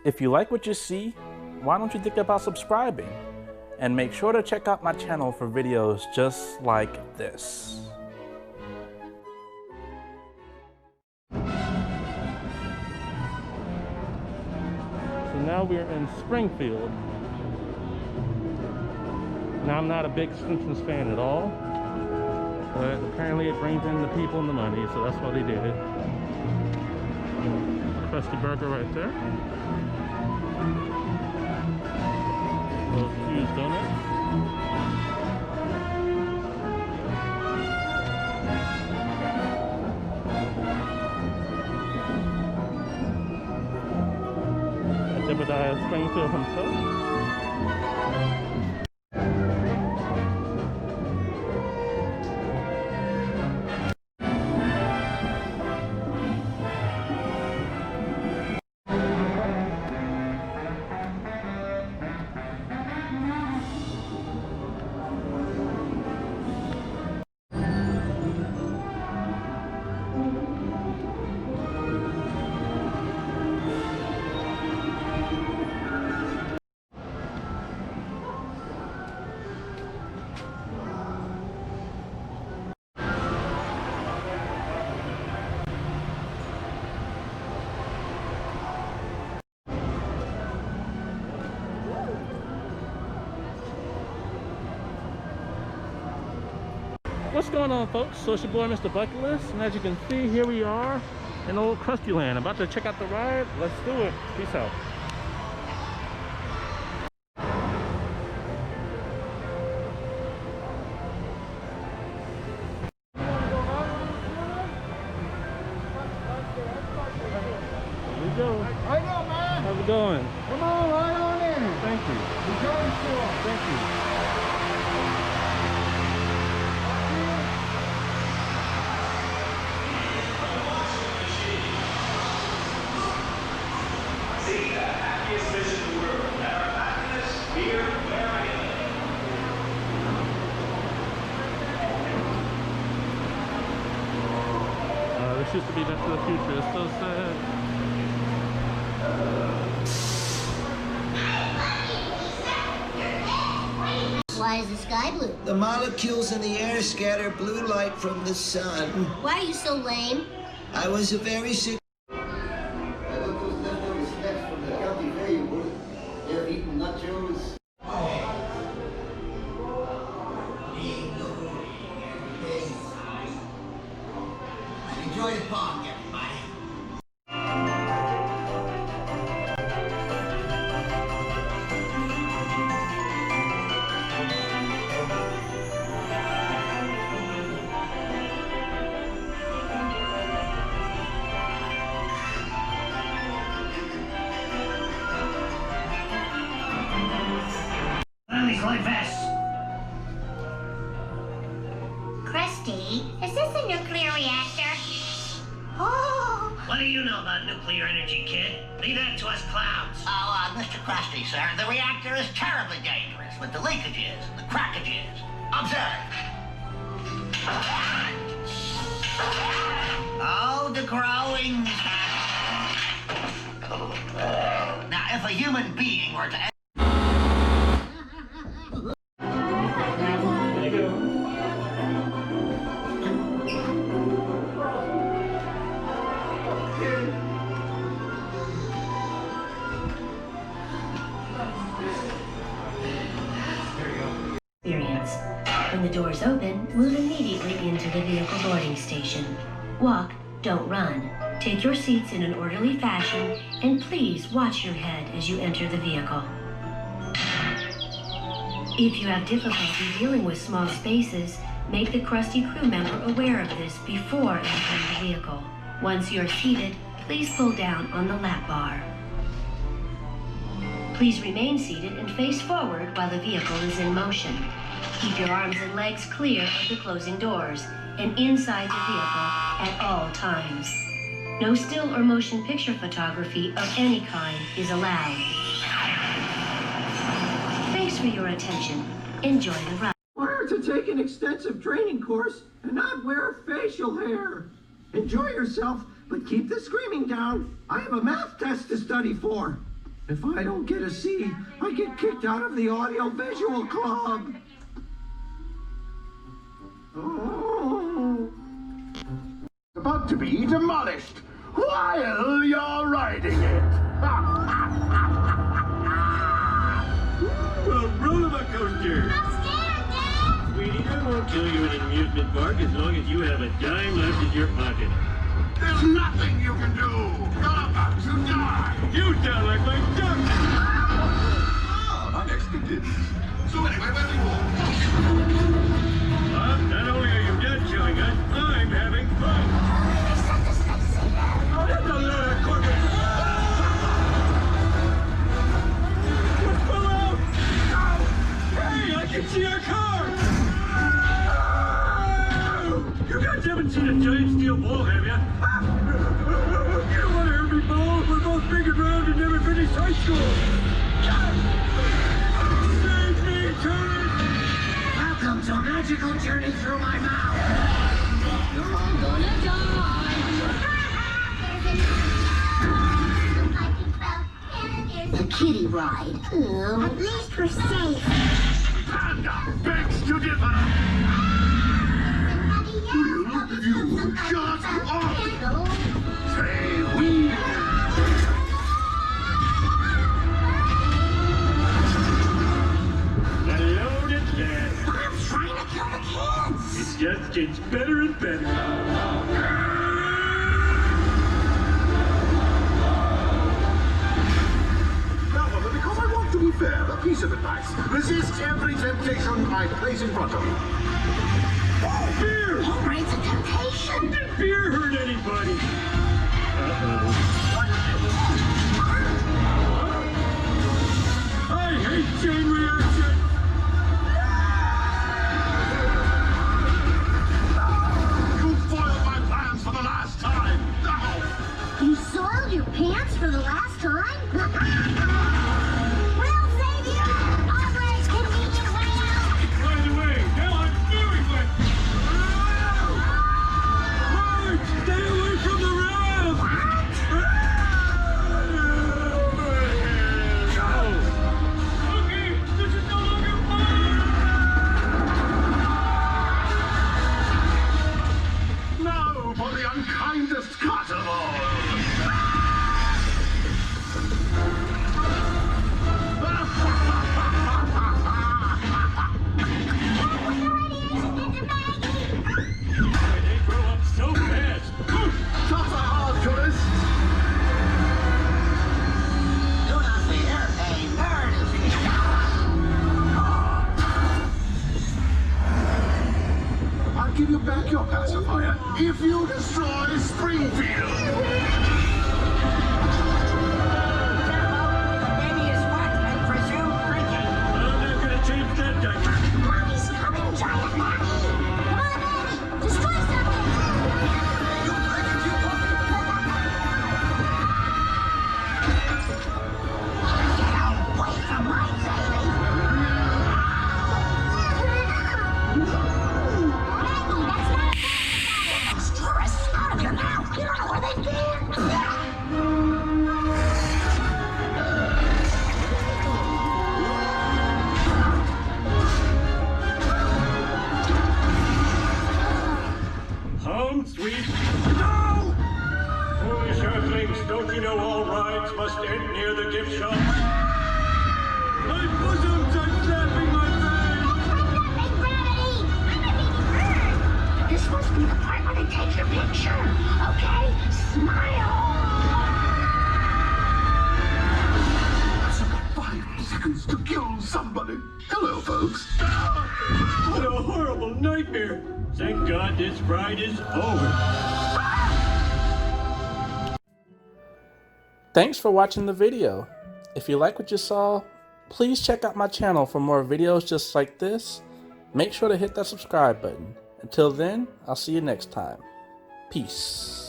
If you like what you see, why don't you think about subscribing? And make sure to check out my channel for videos just like this. So now we're in Springfield. Now I'm not a big Simpsons fan at all, but apparently it brings in the people and the money, so that's why they did it. Krusty Burger right there. Those Hughes donuts. Jebediah Springfield himself. What's going on, folks? So it's your boy Mr. Bucket List, and as you can see, here we are in old Krusty Land. About to check out the ride. Let's do it. Peace out. Here we go. How you doing, man? How's it going? Come on, right on in. Thank you. Enjoy the show. Thank you. This used to be Back to the Future. It's so sad. Why is the sky blue? The molecules in the air scatter blue light from the sun. Why are you so lame? I was a very sick... I got those leftover snacks from the county fair, you would. They're eating nachos. Enjoy the park, everybody. Like this. Krusty, is this a nuclear reactor? Oh! What do you know about nuclear energy, kid? Leave that to us clowns. Oh, Mr. Krusty, sir, the reactor is terribly dangerous with the leakages and the crackages. Observe. Oh, the growing. Now, if a human being were to... When the doors open, move immediately into the vehicle boarding station. Walk, don't run. Take your seats in an orderly fashion, and please watch your head as you enter the vehicle. If you have difficulty dealing with small spaces, make the Krusty crew member aware of this before entering the vehicle. Once you're seated, please pull down on the lap bar. Please remain seated and face forward while the vehicle is in motion. Keep your arms and legs clear of the closing doors and inside the vehicle at all times. No still or motion picture photography of any kind is allowed. Thanks for your attention. Enjoy the ride. Where to take an extensive training course and not wear facial hair. Enjoy yourself, but keep the screaming down. I have a math test to study for. If I don't get a C, I get kicked out of the audio-visual club. Oh. About to be demolished while you're riding it. A roller coaster. I'm scared, Dad. Sweetie, that won't kill you in an amusement park as long as you have a dime left in your pocket. There's nothing you can do. You're about to die. You sound like my duck. Oh, unexpected. So anyway, where we go? Not only are you dead chewing us, I'm having fun. Oh, that's a lot of corporate. What's below? Hey, I can see our car. You guys haven't seen a giant steel ball, have you? You don't want to hurt me, ball. We're both big and round and never finished high school. Save me, Tony. Welcome to a magical journey through my mouth. You're all gonna die. The kiddie ride. At least we're safe. Panda begs to differ. Will you shut up? Say we. Hello to Dad. I'm trying to kill the kids. It just gets better and better. Now, because I want to be fair, a piece of advice. Resist every temptation I place in front of you. Beer! It's a temptation. Did beer hurt anybody? I hate chain reaction! You foiled my plans for the last time. Now, You soiled your pants for the last time? We'll save you! Always convenient way out! By the way, now I'm very wet! Marge, stay away from the ramp! Okay, this is no longer fun! now for the unkindest cut of all. Why they grow up so fast? Shots are hard, tourists. Do not fear, a bird is here. I'll give you back your pacifier if you destroy Springfield. Baby is wet and presume drinking. I'm not gonna change that diaper. Mommy's coming, giant mommy! Come on, baby! Destroy something! You pregnant, you puppy. Get away from my baby! Maggie, that's not a those tourists out of your mouth! You don't know where they've been! Home, sweet. No! Foolish earthlings, don't you know all rides must end near the gift shop? My bosoms are slapping my face! Gravity! I'm a baby bird! This must be the part where they take your picture, okay? Smile! I've got 5 seconds to kill somebody. Hello, folks. What a horrible nightmare! Thank God this ride is over. Thanks for watching the video. If you like what you saw, please check out my channel for more videos just like this. Make sure to hit that subscribe button. Until then, I'll see you next time. Peace.